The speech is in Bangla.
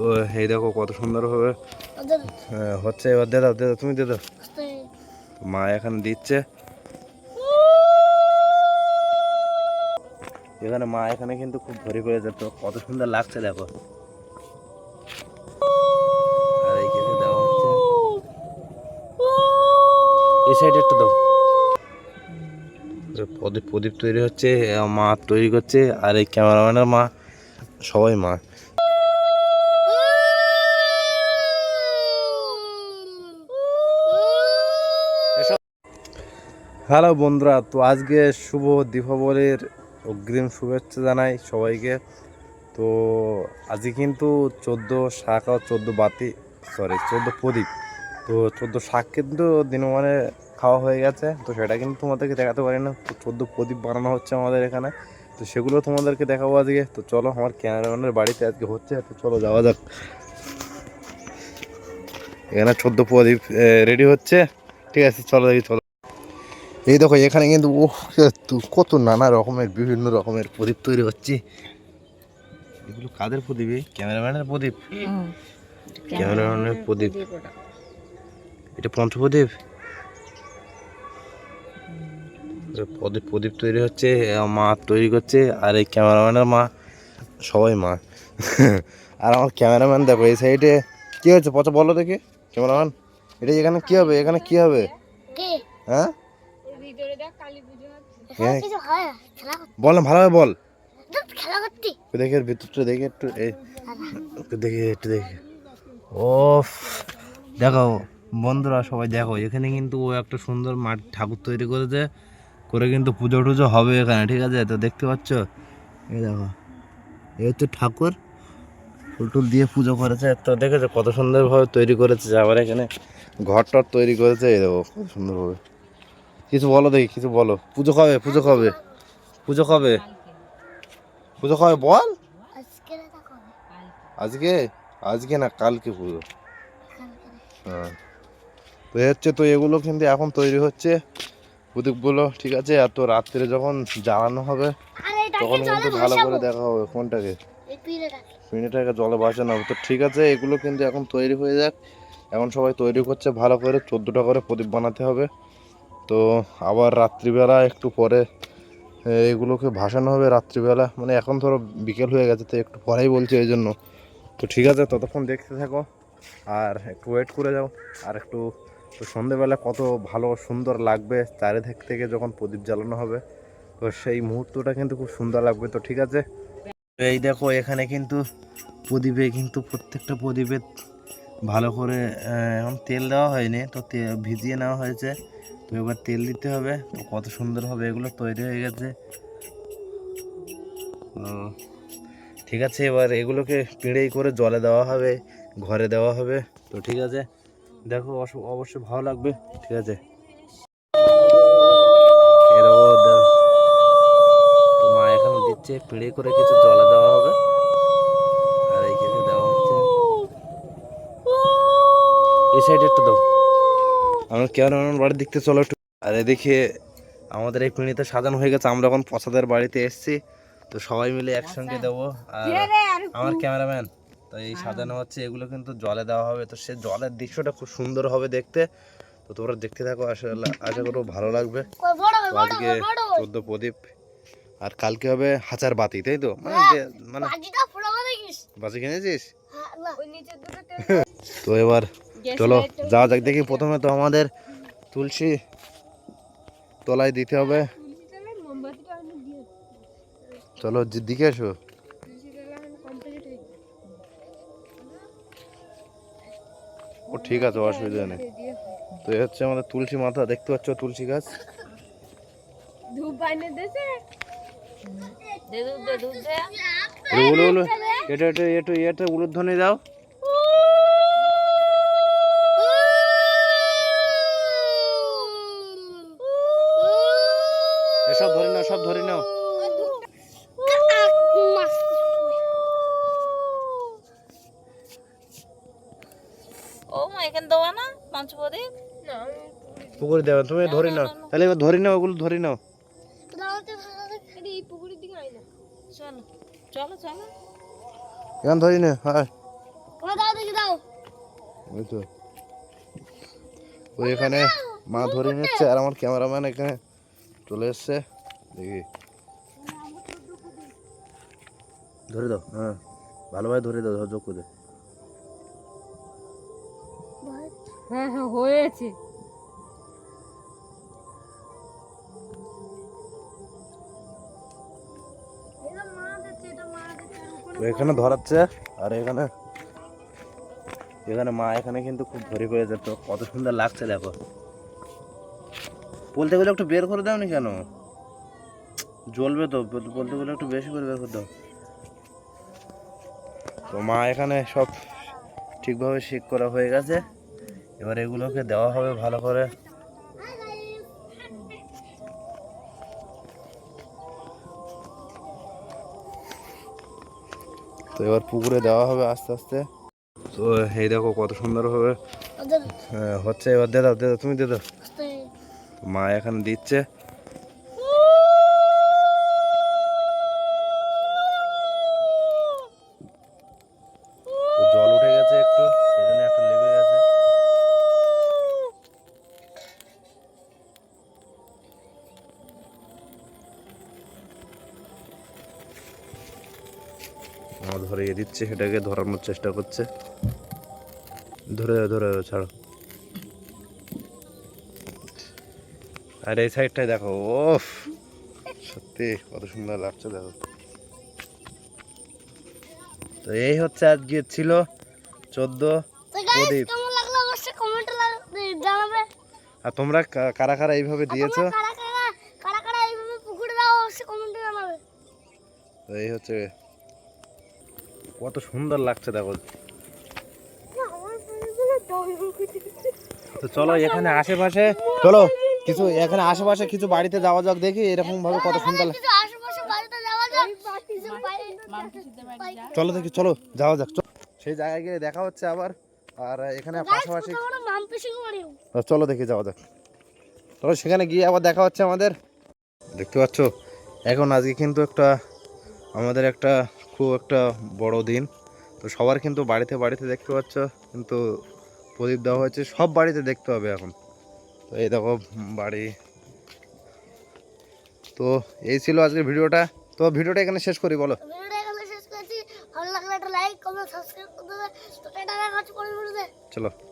তো এই দেখো কত সুন্দরভাবে হচ্ছে। এবার দে দাও, তুমি দে দাও। মা এখানে দিচ্ছে, এখানে মা এখানে কিন্তু খুব ভরি করে যেত, কত সুন্দর লাগছে দেখো। আর এইখানে দেওয়া হচ্ছে, এই সাইডে একটা দাও। প্রদীপ প্রদীপ তৈরি হচ্ছে, মা তৈরি করছে, আর এই ক্যামেরাম্যানের মা, সবাই মা। হ্যালো বন্ধুরা, তো আজকে শুভ দীপাবলির অগ্রিম শুভেচ্ছা জানাই সবাইকে। তো আজকে কিন্তু 14 শাক আর 14 বাতি, সরি 14 প্রদীপ। তো 14 শাক কিন্তু দিনমানে খাওয়া হয়ে গেছে, তো সেটা কিন্তু তোমাদেরকে দেখাতে পারি না। তো 14 প্রদীপ বানানো হচ্ছে আমাদের এখানে, তো সেগুলো তোমাদেরকে দেখাবো আজকে। তো চলো, আমার ক্যামেরাম্যানের বাড়িতে আজকে হচ্ছে, তো চলো যাওয়া যাক। এখানে 14 প্রদীপ রেডি হচ্ছে, ঠিক আছে চলো দেখি, চলো। এই দেখো এখানে কিন্তু কত নানা রকমের বিভিন্ন রকমের প্রদীপ তৈরি হচ্ছে। এগুলো কাদের প্রদীপ? ক্যামেরাম্যানের প্রদীপ, ক্যামেরাম্যানের প্রদীপ। এটা পঞ্চপ্রদীপ। প্রদীপ প্রদীপ তৈরি হচ্ছে, মা তৈরি করছে, আর এই ক্যামেরাম্যানের মা, সবাই মা। আর আমার ক্যামেরাম্যান দেখো এই সাইডে কি হচ্ছে, পচা বলো দেখি ক্যামেরাম্যান, এটা এখানে কি হবে? এখানে কি হবে? হ্যাঁ বল, ভালোভাবে বল। দেখে ভিতরটা দেখে একটু, দেখে একটু দেখে। ও দেখো বন্ধুরা সবাই দেখো, এখানে কিন্তু ও একটা সুন্দর মাটি ঠাকুর তৈরি করেছে, করে কিন্তু পুজো টুজো হবে এখানে, ঠিক আছে? তো দেখতে পাচ্ছ, এই দেখো এই হচ্ছে ঠাকুর, ফুল টুল দিয়ে পুজো করেছে। তো দেখেছো কত সুন্দরভাবে তৈরি করেছে। আবার এখানে ঘর টর তৈরি করেছে, এই দেখো কত সুন্দরভাবে। কিছু বলো দেখি, কিছু বলো। পুজো কবে? পুজো কবে? পুজো কবে? পুজো কবে বল। আজকে? আজকে না, কালকে পুজো। হ্যাঁ, তো হচ্ছে, তো এগুলো কিন্তু এখন তৈরি হচ্ছে প্রদীপগুলো, ঠিক আছে? আর তো রাত্রে যখন জ্বালানো হবে তখন কিন্তু ভালো করে দেখা হবে কোনটাকে, পিঁড়েটাকে জলে ভাসানো হবে। তো ঠিক আছে, এগুলো কিন্তু এখন তৈরি হয়ে যাক। এখন সবাই তৈরি করছে ভালো করে, 14টা করে প্রদীপ বানাতে হবে। তো আবার রাত্রিবেলা একটু পরে এগুলোকে ভাসানো হবে রাত্রিবেলা, মানে এখন ধরো বিকেল হয়ে গেছে, তো একটু পরেই বলছি এই জন্য। তো ঠিক আছে, ততক্ষণ দেখতে থাকো আর একটু ওয়েট করে যাও। আর একটু, তো সন্ধেবেলা কত ভালো সুন্দর লাগবে চারিদিক থেকে যখন প্রদীপ জ্বালানো হবে, তো সেই মুহূর্তটা কিন্তু খুব সুন্দর লাগবে। তো ঠিক আছে, এই দেখো এখানে কিন্তু প্রদীপে কিন্তু প্রত্যেকটা প্রদীপে ভালো করে এখন তেল দেওয়া হয়নি, তো ভিজিয়ে নেওয়া হয়েছে। তো এবার তেল দিতে হবে, তো কত সুন্দর হবে এগুলো তৈরি হয়ে গেছে। ঠিক আছে, এবার এগুলোকে পিঁড়েই করে জলে দেওয়া হবে, ঘরে দেওয়া হবে। তো ঠিক আছে, দেখো অবশ্যই ভালো লাগবে, ঠিক আছে? তো মা এখানে দিচ্ছে, পিঁড়ে করে কিছু জলে দেওয়া হবে, আর এইখানে দেওয়া হচ্ছে। এই সাইডে একটা দাও, আমার ক্যামেরাম্যান বাড়ির দিকতে চলো একটু। আর এদিকে আমাদের এই পিঁড়িতে সাজানো হয়ে গেছে, আমরা এখন পছাদের বাড়িতে এসেছি, তো সবাই মিলে একসঙ্গে দেবো। আর আমার ক্যামেরাম্যান, তো এই সাজানো হচ্ছে, এগুলো কিন্তু জলে দেওয়া হবে। তো সে জলের দৃশ্যটা খুব সুন্দর হবে দেখতে। তো তোমরা দেখতে থাকো, আশা করো ভালো লাগবে। তো আজকে 14 প্রদীপ, আর কালকে হবে হাজার বাতি, তাই তো? মানে বাজি কিনেছিস? তো এবার চলো যাওয়া যাক, দেখি প্রথমে তো আমাদের তুলসী তলায় দিতে হবে। চলো দিকে এসো। ও ঠিক আছে, অসুবিধা নেই। তো এই হচ্ছে আমাদের তুলসী মাথা, দেখতে পাচ্ছ তুলসী গাছ। এটা এটা এটা এটা উলুধ্বনি দাও। সব ধরে নাও, সব ধরে নাও। ও মা, এখানে দেওয়া না পঞ্চপ্রদীপ? পুকুরে দেওয়া, তুমি ধরে নাও তাহলে, এবার ধরে নাও, ওগুলো ধরে নাও। চলো চলো চলো। এখন ধরি না, হ্যাঁ ওই তো ওই এখানে মা ধরে নিচ্ছে আর আমার ক্যামেরাম্যান এখানে চলে এসছে দেখি ধরে দাও হ্যাঁ ভালোভাবে ধরে দাও ধৈর্য করে হ্যাঁ হ্যাঁ হয়েছে তো এখানে ধরাচ্ছে আর এখানে এখানে মা এখানে কিন্তু খুব ভরি করে যেত কত সুন্দর লাগছে দেখো বলতে গেলে একটু বের করে দাও নি কেন জ্বলবে তো বলতে গেলে একটু বেশি করে বের করে দাও তো মা এখানে সব ঠিকভাবে শিক করা হয়ে গেছে এবার এগুলোকে দেওয়া হবে ভালো করে তো এবার পুকুরে দেওয়া হবে আস্তে আস্তে তো এই দেখো কত সুন্দরভাবে হচ্ছে এবার দে দাও তুমি দে দাও মা এখানে দিচ্ছে তো জল উঠে গেছে একটু সেই জন্য একটু লেগে গেছে মা ধরিয়ে দিচ্ছে সেটাকে ধরানোর চেষ্টা করছে ধরে দাও ছাড়ো আর এই সাইডটাই দেখো ওফ সত্যি কত সুন্দর লাগছে দেখো তো এই হচ্ছে আজকে ছিল 14 প্রদীপ কেমন লাগলো অবশ্যই কমেন্টে জানাবে আর তোমরা কারা কারা এইভাবে দিয়েছো কারা কারা এইভাবে পুকুরে দাও অবশ্যই কমেন্টে জানাবে তো এই হচ্ছে কত সুন্দর লাগছে দেখো তো চলো এখানে আশেপাশে চলো কিছু এখানে আশেপাশে কিছু বাড়িতে যাওয়া যাক দেখি এরকম ভাবে কত সুন্দর আশেপাশে বাড়িতে যাওয়া যাক চলো দেখি চলো যাওয়া যাক সেই জায়গায় গিয়ে দেখা হচ্ছে আবার আর এখানে পাশাপাশি চলো দেখি যাওয়া যাক চলো সেখানে গিয়ে আবার দেখা হচ্ছে আমাদের দেখতে পাচ্ছ এখন আজকে কিন্তু আমাদের খুব একটা বড় দিন তো সবার কিন্তু বাড়িতে বাড়িতে দেখতে পাচ্ছ কিন্তু প্রদীপ দেওয়া হয়েছে সব বাড়িতে দেখতে হবে এখন তো এই দেখো বাড়ি তো এই ছিল আজকের ভিডিওটা তো ভিডিওটা এখানে শেষ করি বলো ভালো লাগলে একটা লাইক কমেন্ট সাবস্ক্রাইব করতে হবে তো টাটা দেখা হচ্ছে পরের ভিডিওতে চলো